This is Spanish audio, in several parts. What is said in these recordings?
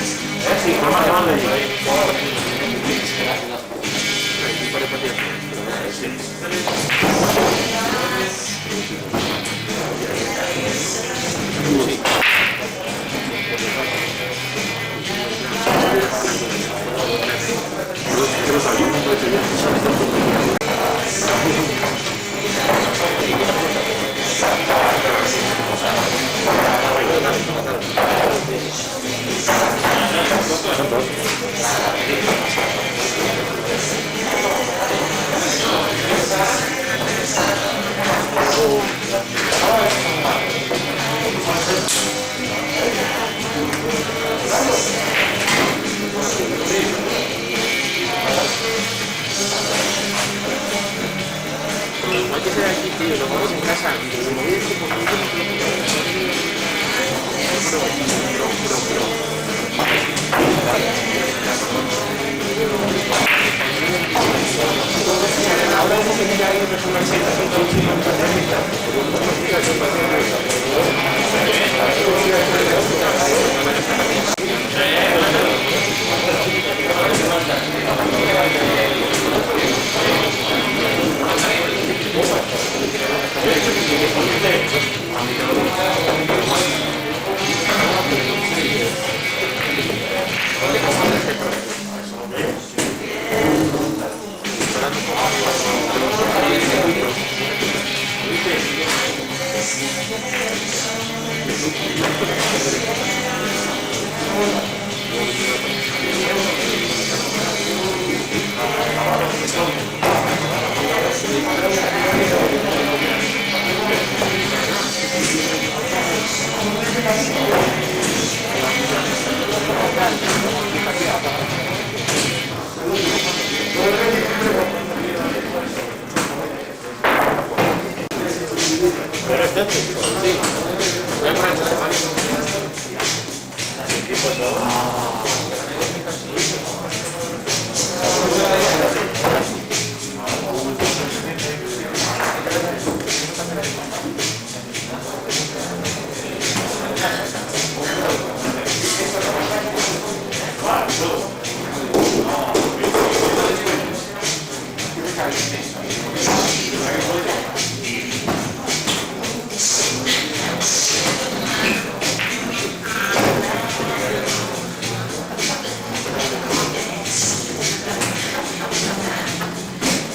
Sí, con más grande. Hay que ser aquí, tío, lo vamos en casa. Ahora mismo que hay una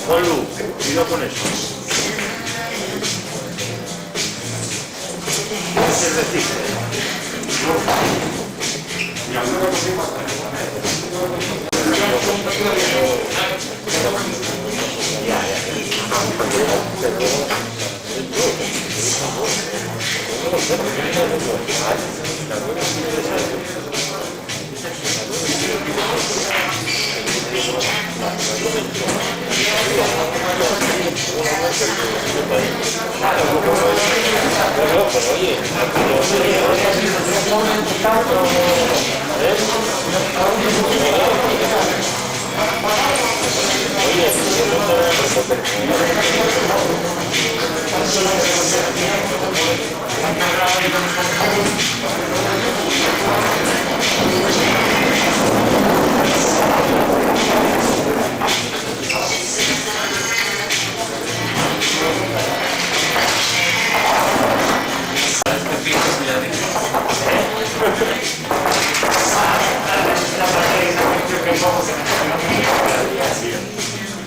Olu, cuidado con eso. Es decir,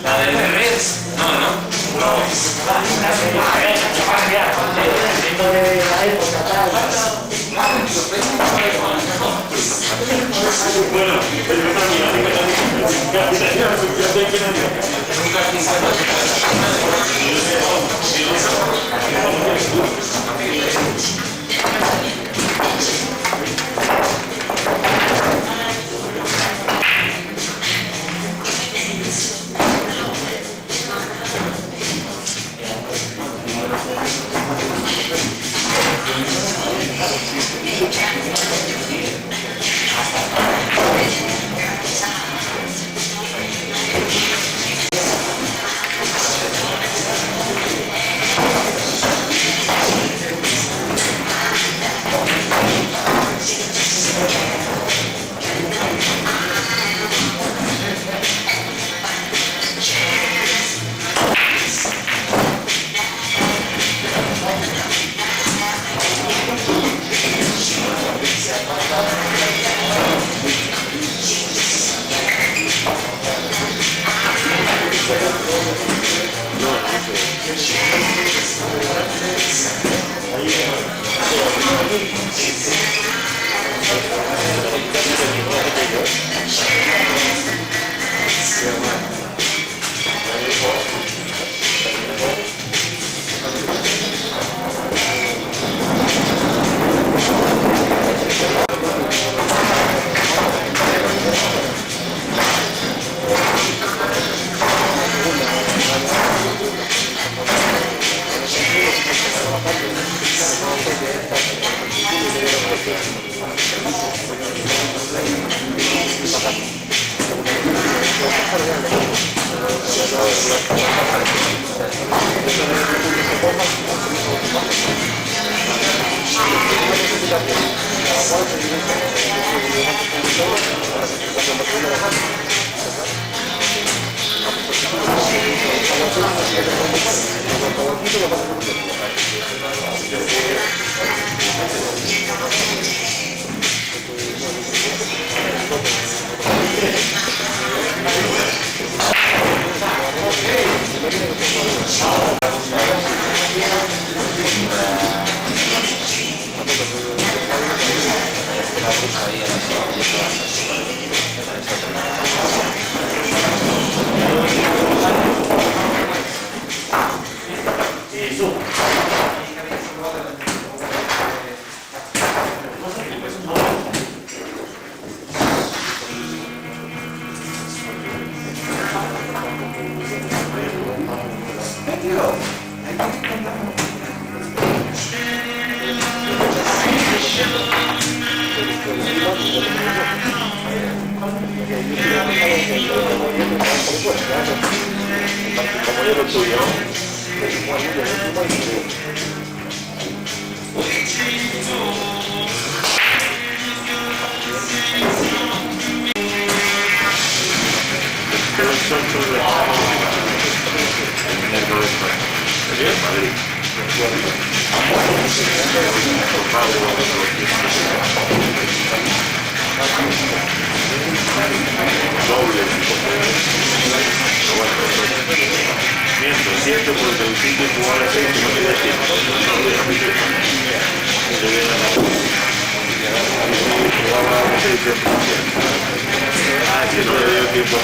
La del revés. No, no. Siento porque el sitio jugaba a 6 y no tenía tiempo. Jugaba a 6 que no le dio tiempo a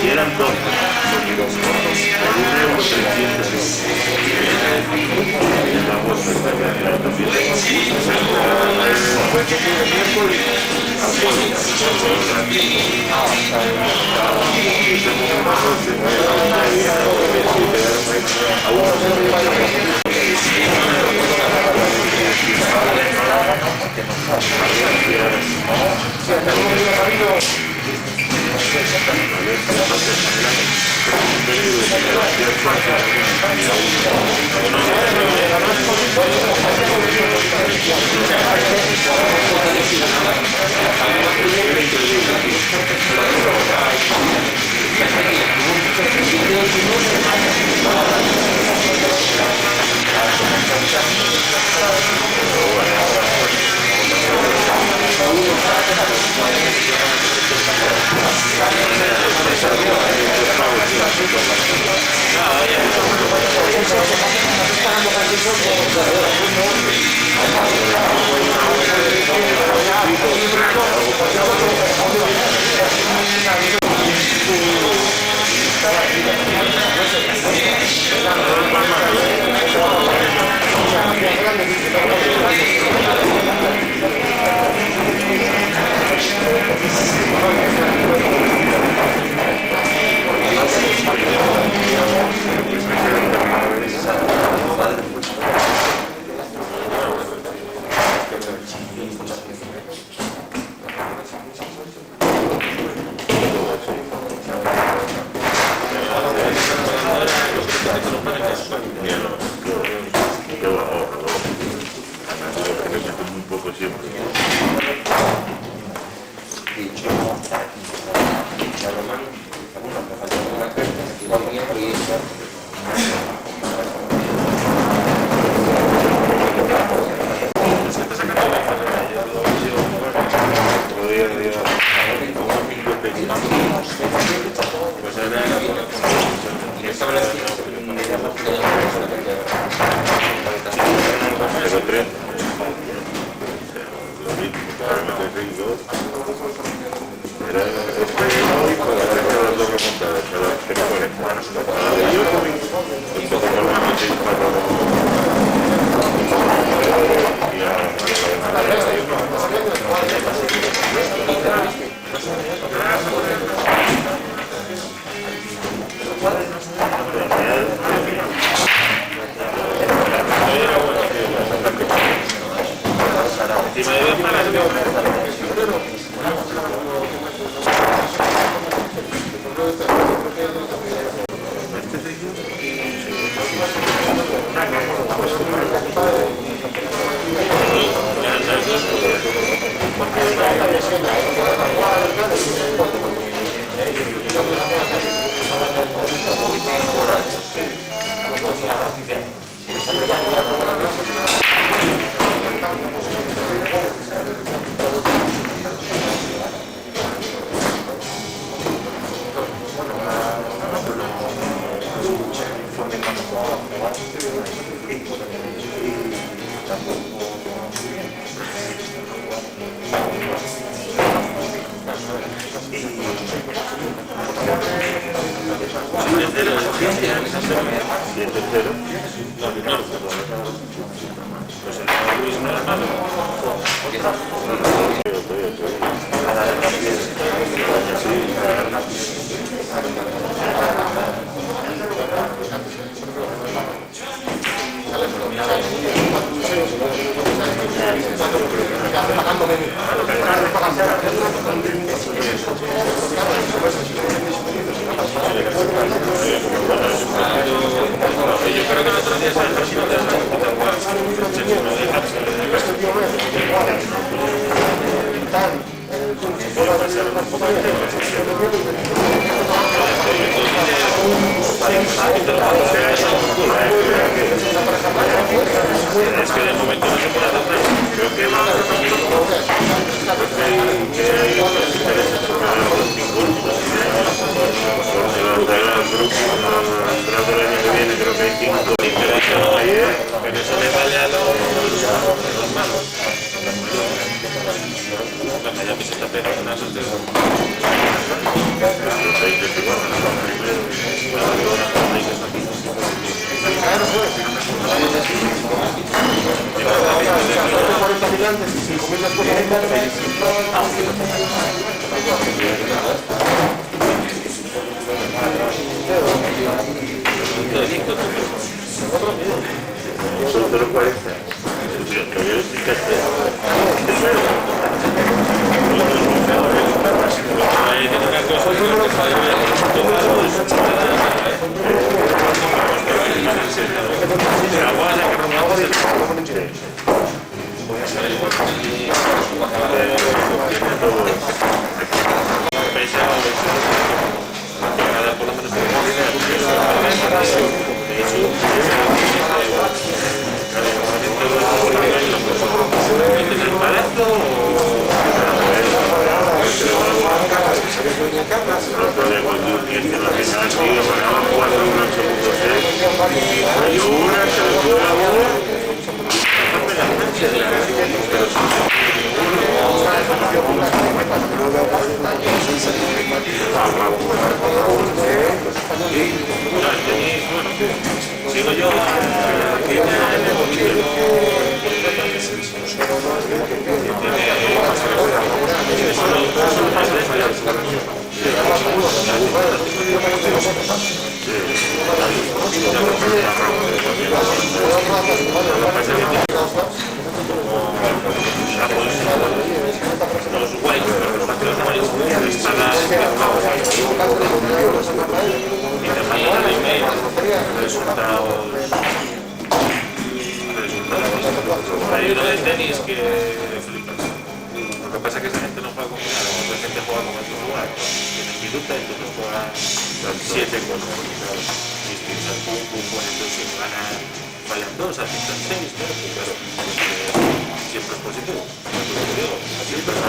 y eran dos, Es que de momento no se puede hacer nada. Creo que hay otros intereses sobre los 50. Tras del año que viene creo que hay 5. Pero eso le vaya a los malos. La media visita pero una sorteo. Los países que van a los primeros, los países aquí. Son de los 40. Todavía explicaste. Sigo yo los guays, los partidos guays, y te mandan el email, resultados. Hay uno de tenis que flipas. Lo que pasa es que esa gente no juega con nada, la gente juega con estos jugadores. Tienen minuta, entonces juegan 7 cosas distintas. Entonces si ganan, fallan 2, aceptan 6, pero claro, siempre es positivo. Siempre es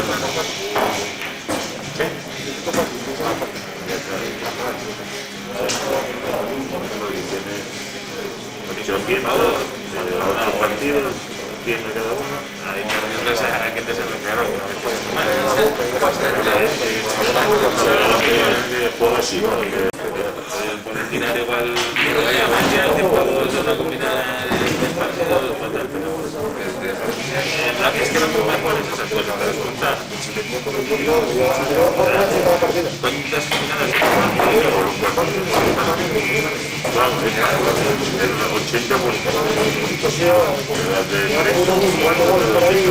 Yo entiendo, 8 partidos, tiene cada uno. Hay que te se recrearon. Juego así, ¿no? Pueden tirar igual una combinada de partidos, es que no me pones esas cosas para descontar. ¿Cuántas combinadas? Vamos, el 80%. Las de 3 son 4 de los 5.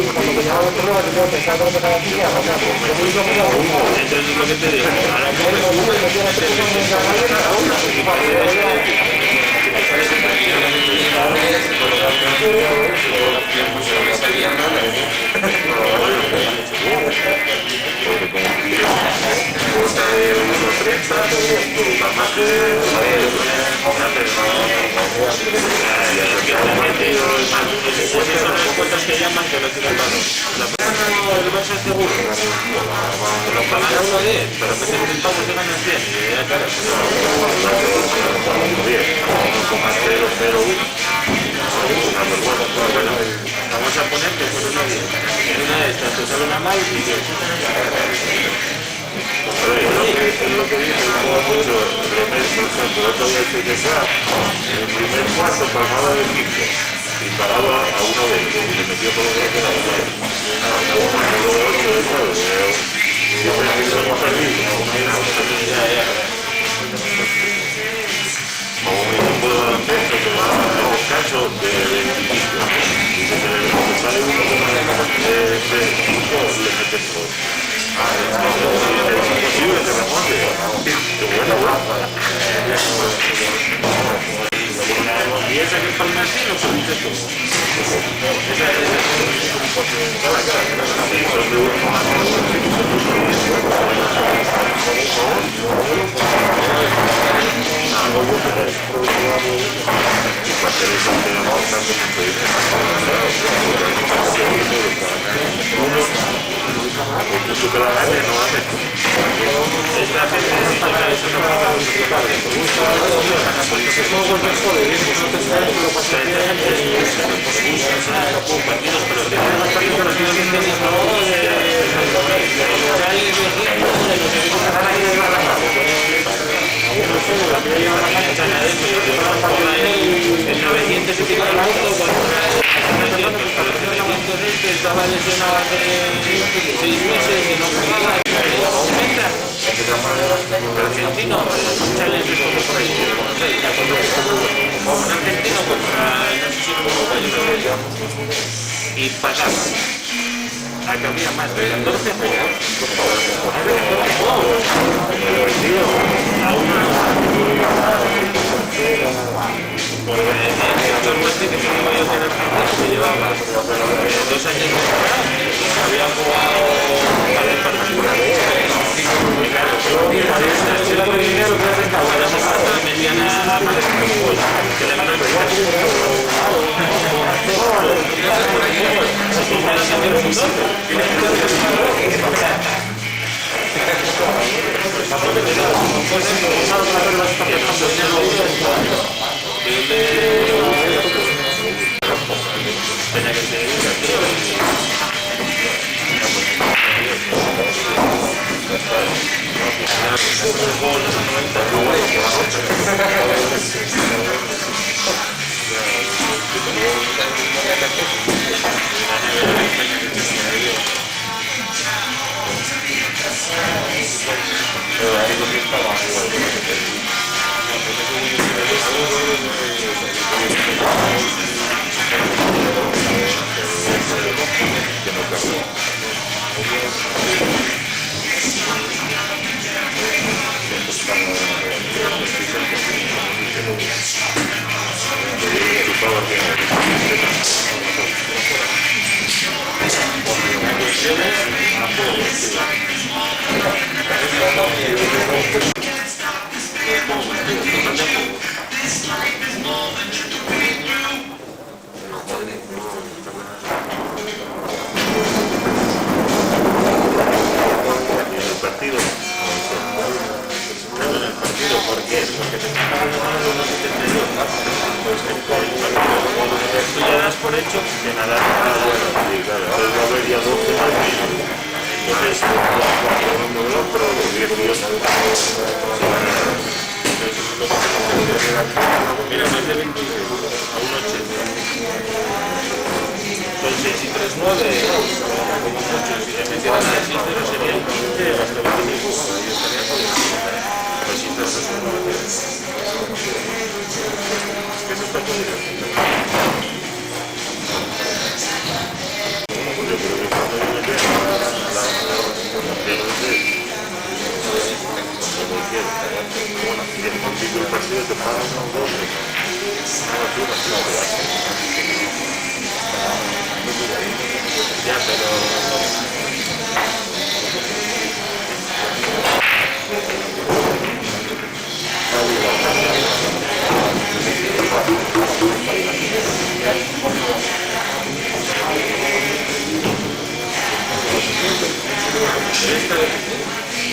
Entonces lo que te digo, ahora que llaman que no tienen valor. El verso es seguro. Lo pagan a 1,10, pero que 100 pavos se ganan 100. Y ya claro, pero bueno, vamos a poner que fue una bien. En una de estas te sale una mal y que pero es lo que dice, juega mucho René, por ejemplo, el otro día que sea, en el primer cuarto pasaba de 15 y paraba a 1:20 y le metió todo lo que quedaba. Acabó ganando 8 de 9, siempre que se hemos perdido, como un equipo de baloncesto que va a descanso de 25 y que se sale uno de 5 le mete todo. Es imposible que remonte. Qué bueno, y esa que es para el Martín, lo dices tú. son de última y para hacer eso tenemos tanto mucho mucho que la gane, no la mete. Esta gente necesita que eso no pasa con su padre. Partidos, pero tenemos partidos que tenéis el 900 y pico el mundo estaba lesionado hace 6 meses y no jugaba argentino un challenge por ahí un argentino contra no sé si y pasaba a que había más de 14 juegos a una Héctor Hueste, que fue mayor de Argentina, que llevaba 2 años de jugar, había jugado varios partidos. Y claro, metían a más que le van a empezar. Tenía que ser por hecho que nada, sí, claro, entonces va a haber ya 12 partidos. Entonces, uno del otro, los 18. Mira, más de 20 a 1,80. Entonces, si 3-9, como mucho, si le metieran a 6-0 sería 15 hasta 25. Ahí estaría todo. Pues si 3-2 no va a tener. Es que eso está todo divertido. Yo creo que cuando yo me quedo, y el principio del partido te pagan unos 12. Ya, pero...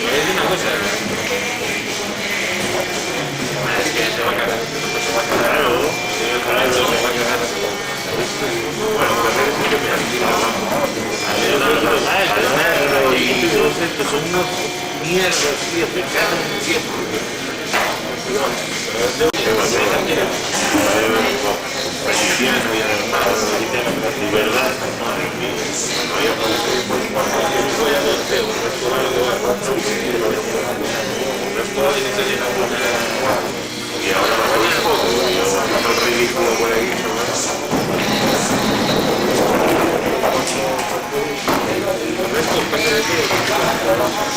Es una cosa. Es que se va a cagar. mierda, tío, me cago en el tiempo. De verdad, madre mía, no había Voy a ver feo, un restaurante italiano. y ahora va a ser un poco, yo hago el ridículo por ahí. Esto pasa de todo.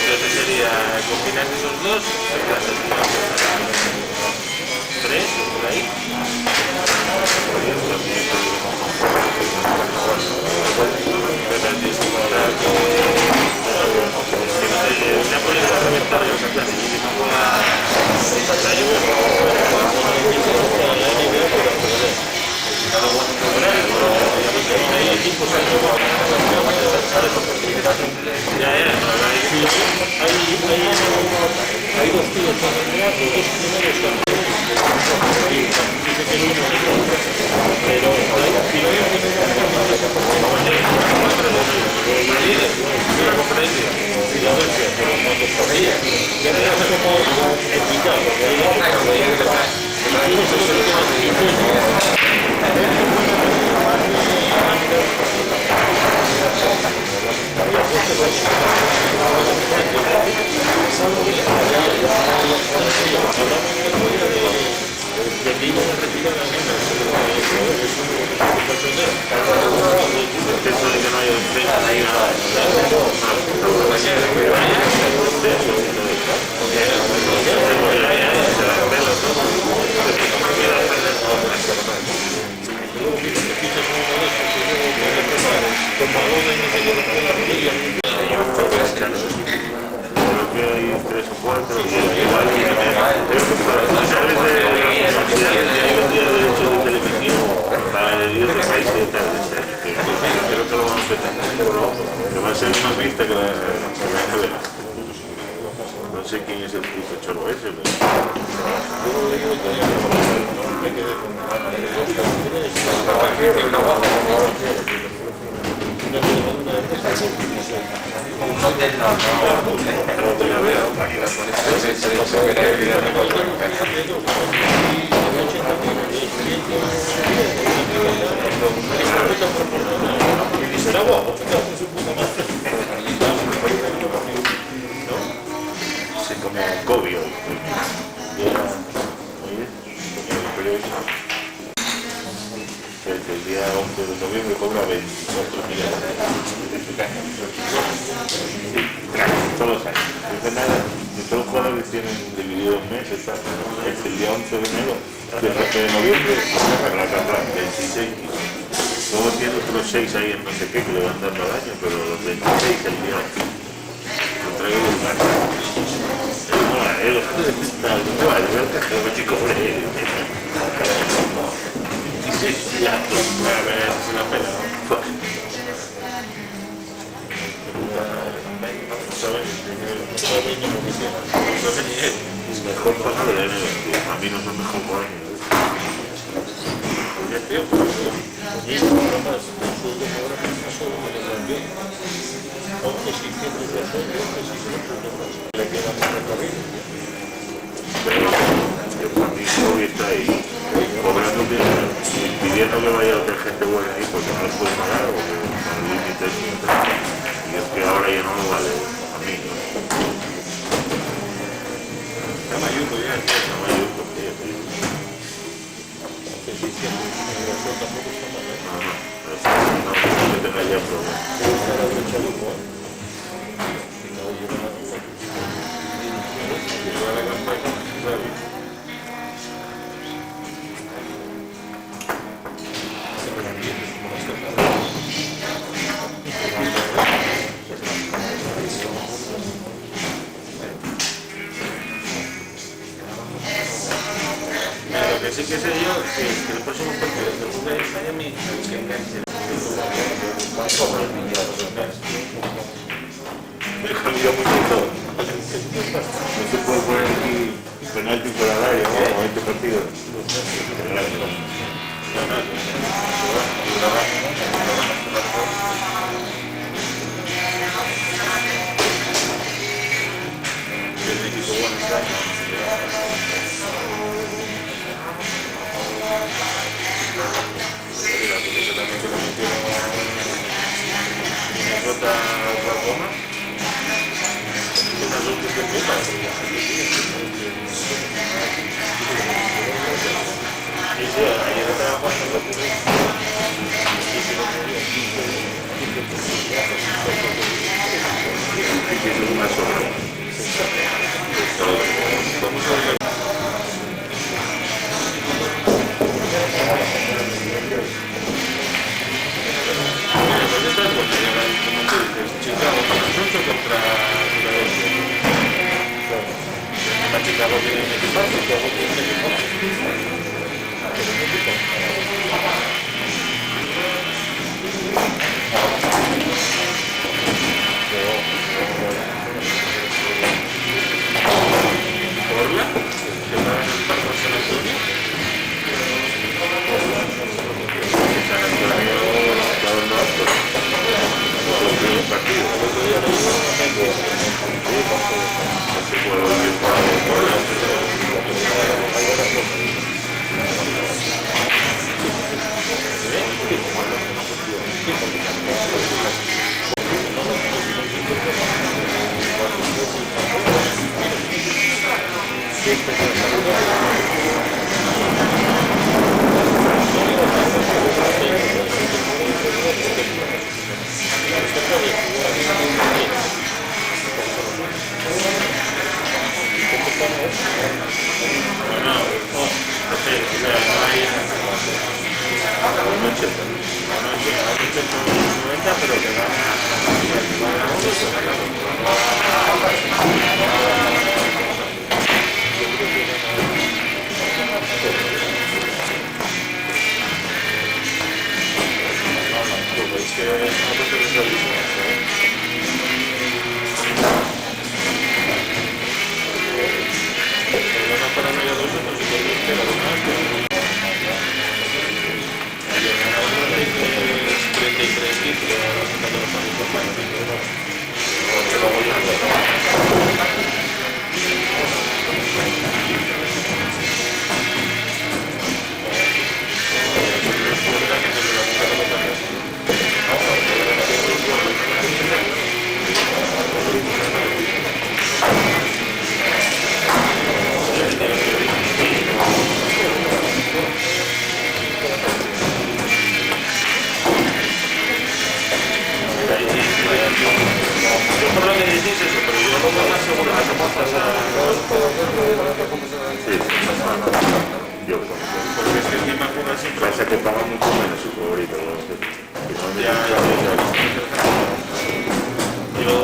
Entonces sería combinar esos dos, tres, por ahí. Hay dos tíos que han ganado, los dos primeros son dice que el uno es el otro, pero si no hay un primero Una conferencia. pero cuando por ella, ya me has tocado el mitad, porque ahí Eso de que no haya defensa ni nada. Creo que hay 3 o 4 y igual hay un día de derecho de televisión para el Dios de país de tarde este año, que creo que lo vamos a petar, que va a ser una pista que va a ver. No sé quién es el puto cholo ese, se como Kobe hoy. Desde el día 11 de noviembre cobra 24 millones. Todos los años. No dice nada, y todos los jugadores tienen dividido en meses, ¿sabes? Es el día 11 de enero, el 12 de noviembre, para la capa 26 kilos. Luego tiene otros 6 ahí en no sé qué que le van dando al año, pero los 26 el día 11. Lo traigo del mar. No, el cajero que chico por ahí. Ya, a ver, es una pena. Es mejor pasar de enero, tío. A mí no son mejor por año. Ya, tío. Pero yo para mí Kobe está ahí cobrando dinero, pidiendo que vaya otra gente buena ahí porque no les puede pagar o que con el límite y es que ahora ya no lo vale a mí, ¿no? Está mayuco ya, está mayuco, tío. No, no, no, no que tenga ya problemas. que sí que sé yo que el próximo partido que juegue en Miami, que enganche. Me cambió mucho todo. No se puede poner aquí penalti por el área, ¿no? Como este partido. El equipo bueno este año. También que lo metieron Minnesota Oklahoma. Esas dos que sí, ayer estaba jugando Aquí es una sola. Chicago contra Chicago tiene un equipo. Orla, que va en el Parque San Antonio. San Antonio está en los primeros partidos. Se puede volver para pero que yo por lo que decís eso, pero yo lo veo más seguro que hacemos pasar. Sí, yo Porque es que el que me juega siempre. pasa que paga mucho menos su favorito. Yo.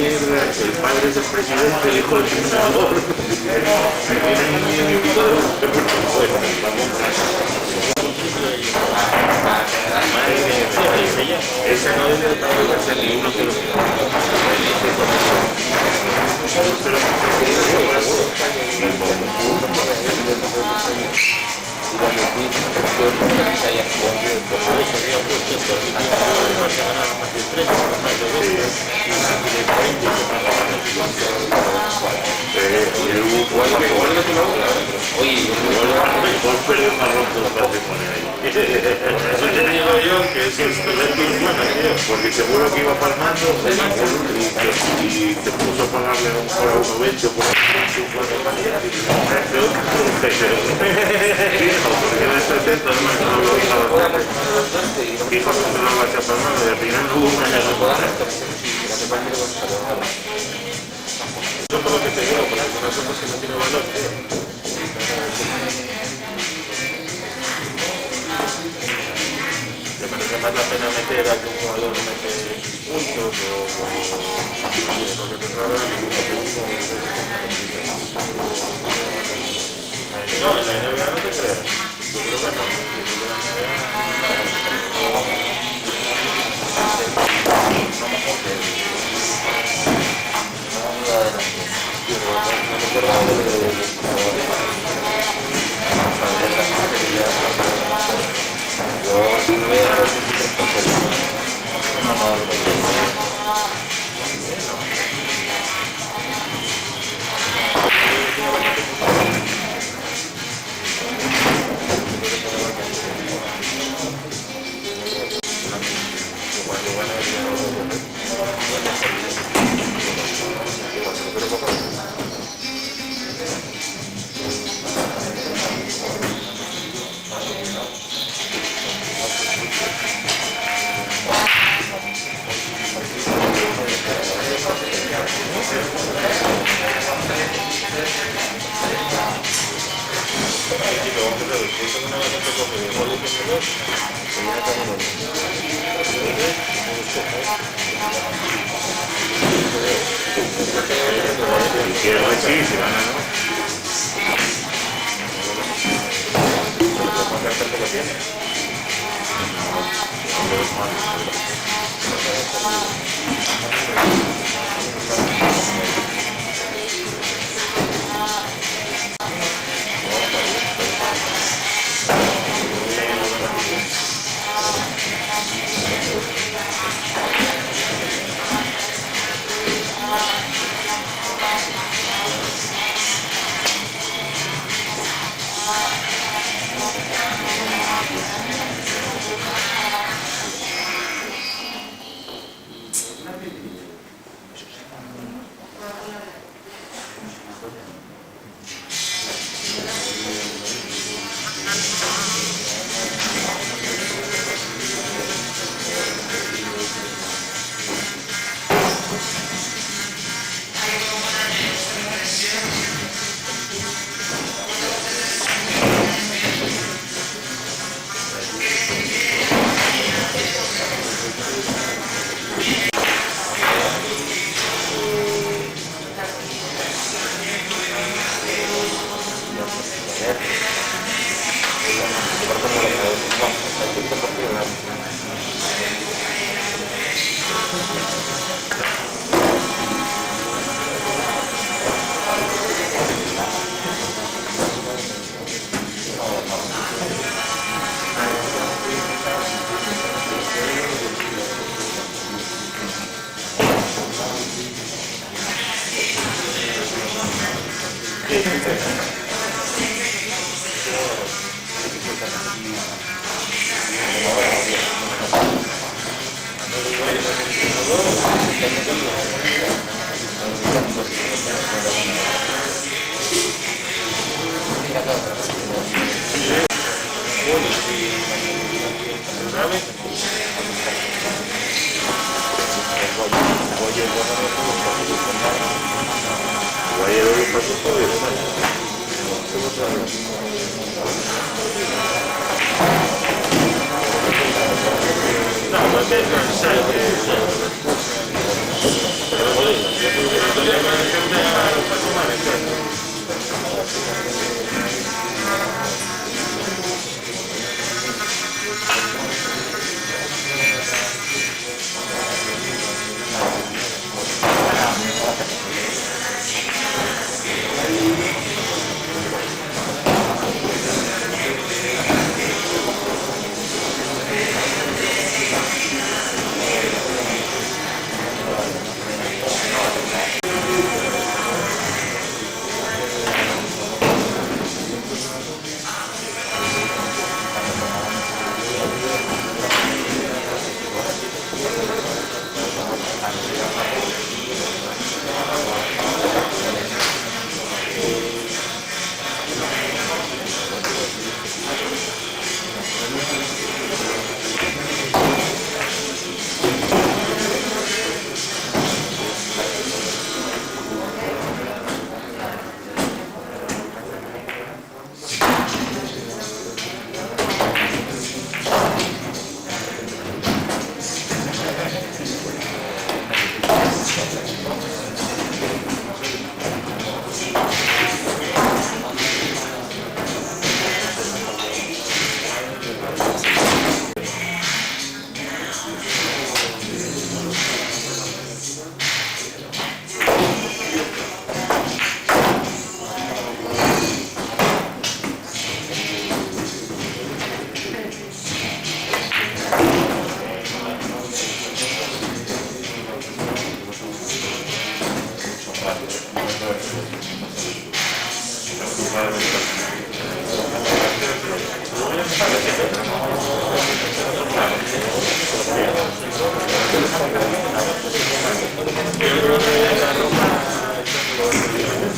El padre es el presidente, el hijo del senador. Esa no debe ser ni uno que lo perder un marrón por un patrimonio ahí. Eso te digo yo que es bueno, tío. Porque seguro que iba palmando y te puso a pagarle a un mejor a 1,20 por un cuatro manera y porque en ese centro no me acuerdo lo que estaba. Dijo que no lo vas a palmar y al final no hubo una negociación. Yo por lo que te digo, por algunas cosas que no tiene valor, tío. Me parece más la pena meter a que un jugador mete puntos o porque te trae no, en la NBA no te creas. Yo creo que no. Y quiero ver si se gana, ¿no?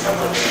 hablando de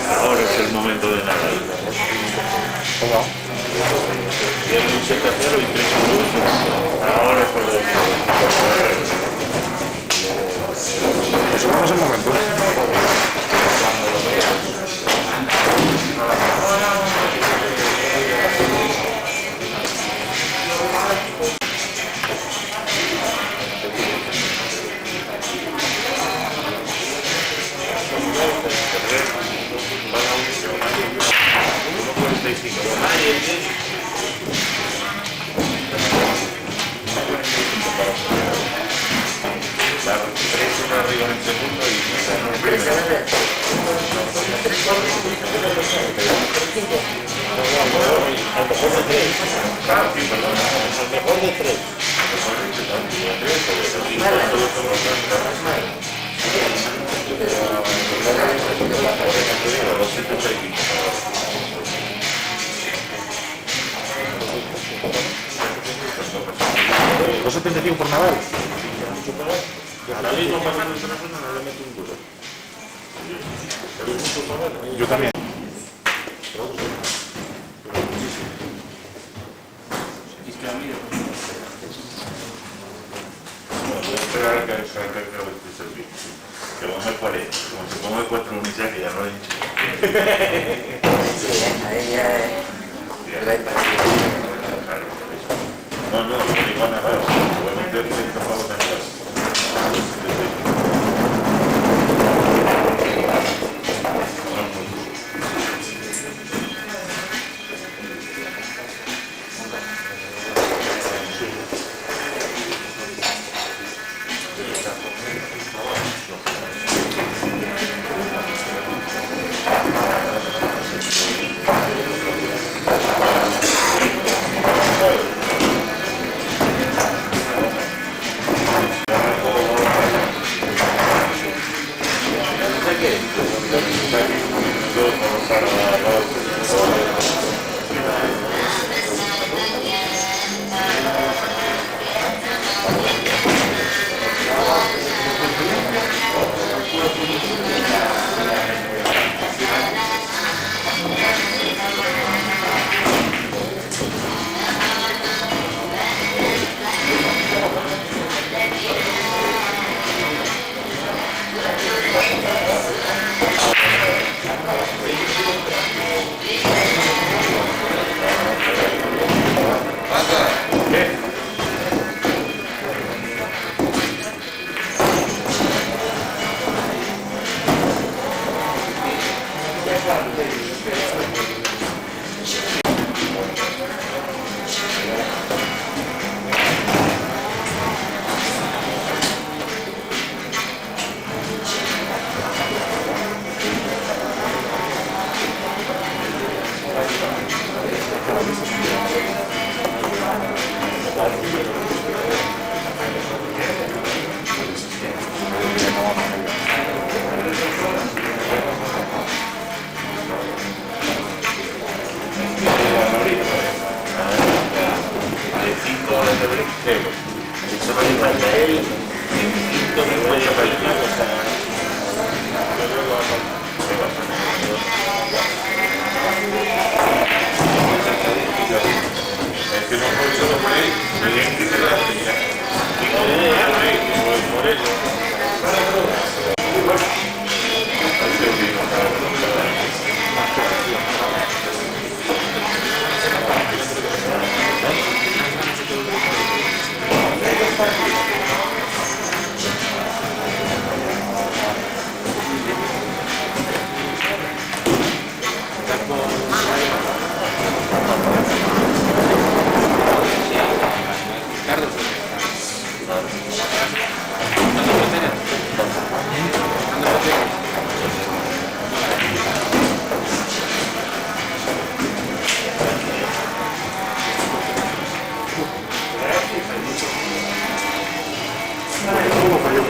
Ahora es el momento de nadar. Tiene un 7-0 y 3-2. Ahora es cuando Eso no es el momento. arriba en el segundo y en el primero. Al mejor de tres. Ah, sí, perdón. Al mejor de tres. ¿2.75 por Nadal? Ahora mismo pasando el teléfono no le meto un duro. Yo también. Voy a esperar a que acabe este servicio. Que vamos a 40. Como se ponga 4 unidades que ya no he dicho. Ahí ya es. No, no digo nada. Voy a meter 30 pavos en casa. Hay 5 horas de break. Eso no hay más de él. 5 minutos de break. Es que no puede ser un break.